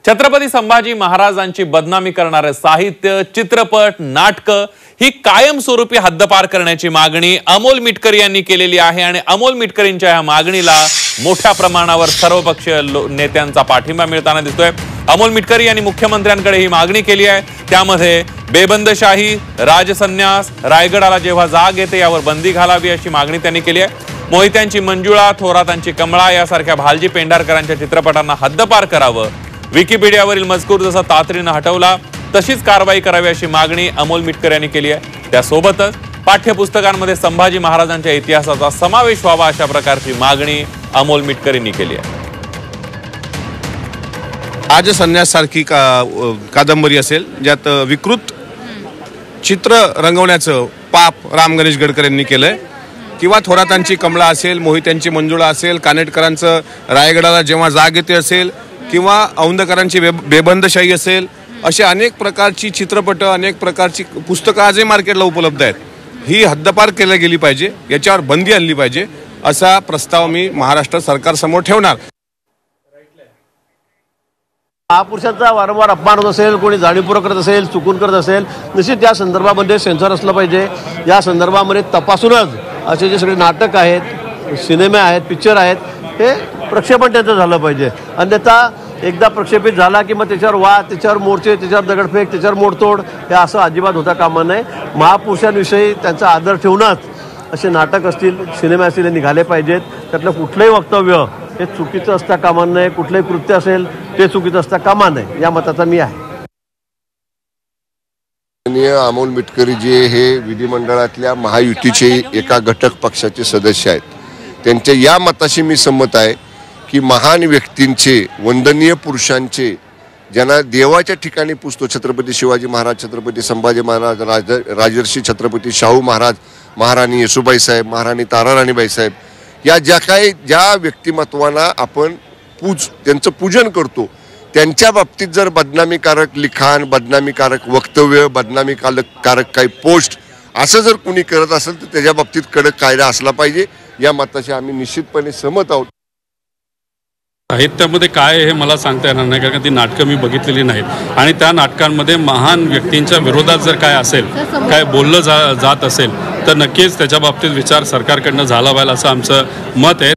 छत्रपती संभाजी महाराजांची बदनामी करणारे साहित्य, चित्रपट, नाटकं ही कायमस्वरूपी हद्दपार करण्याची मागणी अमोल मिटकर यांनी केलेली आहे आणि अमोल मिटकरींच्या या मागणीला मोठ्या प्रमाणावर सर्वपक्षीय नेत्यांचा पाठिंबा मिळताना दिसतोय। अमोल मिटकर यांनी मुख्यमंत्र्यांकडे ही मागणी केली आहे। त्यामध्ये बेबंदशाही, राजसन्यास, रायगडाला जेव्हा जाग येते यावर बंदी घालावी अशी मागणी त्यांनी केली आहे। मोहित्यांची मंजुळा, थोरातांची कमळा यासारख्या भालजी पेंढारकरांच्या चित्रपटांना हद्दपार करावं। विकिपीडियावरील मजकूर जसा तातडीने हटवला तशीच कारवाई करावी अशी मागणी अमोल मिटकर यांनी केली आहे। त्यासोबतच पाठ्यपुस्तकांमध्ये संभाजी महाराजांच्या इतिहासाचा समावेश व्हावा अशा प्रकारची मागणी अमोल मिटकर यांनी केली आहे। राजसन्यास सारखी कादंबरी असेल ज्यात विकृत चित्र रंगवण्याचं पाप राम गणेश गडकर यांनी केलंय, किंवा थोरातांची कमळा असेल, मोहित्यांची मंजुळा असेल, कानेटकरांचं रायगडाला जेव्हा जाग येते असेल, किंवा औंधकरांची बेबंदशाही असेल, असे अनेक प्रकारची चित्रपट, अनेक प्रकारची पुस्तकं आजही मार्केटला उपलब्ध आहेत। ही हद्दपार केली गेली पाहिजे, याच्यावर बंदी आणली पाहिजे असा प्रस्ताव मी महाराष्ट्र सरकारसमोर ठेवणार। महापुरुषांचा वारंवार अपमान होत असेल, कोणी जाणीवपूर्वक करत असेल, चुकून करत असेल, निश्चित त्या संदर्भामध्ये सेन्सर असलं पाहिजे। या संदर्भामध्ये तपासूनच असे जे सगळे नाटक आहेत, सिनेमे आहेत, पिक्चर आहेत, हे प्रक्षेपण त्याचं झालं पाहिजे। अन्यथा एकदा प्रक्षेपित झाला की मग त्याच्यावर वाद, त्याच्यावर मोर्चे, त्याच्यावर दगडफेक, त्याच्यावर मोडतोड, हे असं अजिबात होता कामा नये। महापुरुषांविषयी त्यांचा आदर ठेवूनच असे नाटक असतील, सिनेमे असतील, हे निघाले पाहिजेत। त्यातलं कुठलंही वक्तव्य हे चुकीचं असता कामा नये, कुठलंही कृत्य असेल ते चुकीचं असता कामा नये, या मताचा मी आहे। अमोल मिटकरी जे हे विधिमंडळातल्या महायुतीचे एका घटक पक्षाचे सदस्य आहेत, त्यांच्या या मताशी मी संमत आहे की महान व्यक्तींचे, वंदनीय पुरुषांचे, ज्यांना देवाच्या ठिकाणी पुजतो, छत्रपती शिवाजी महाराज, छत्रपती संभाजी महाराज, राजर्षी छत्रपती शाहू महाराज, महाराणी येसुबाई साहेब, महाराणी ताराराणीबाई साहेब, या ज्या व्यक्तिमत्वांना आपण त्यांचं पूजन करतो, त्यांच्या बाबतीत जर बदनामीकारक लिखाण, बदनामीकारक वक्तव्य, बदनामीकारक काही पोस्ट असं जर कुणी करत असेल तर त्याच्या बाबतीत कडक कायदा असला पाहिजे। या मताशी आम्ही निश्चितपणे सहमत आहोत। साहित्यामध्ये काय हे मला सांगता येणार नाही, कारण ती नाटकं मी बघितलेली नाहीत आणि त्या नाटकांमध्ये महान व्यक्तींच्या विरोधात जर काय असेल, काय बोललं जात असेल तर नक्कीच त्याच्या बाबतीत विचार सरकारकडनं झाला पाहिजे असं आमचं मत आहे।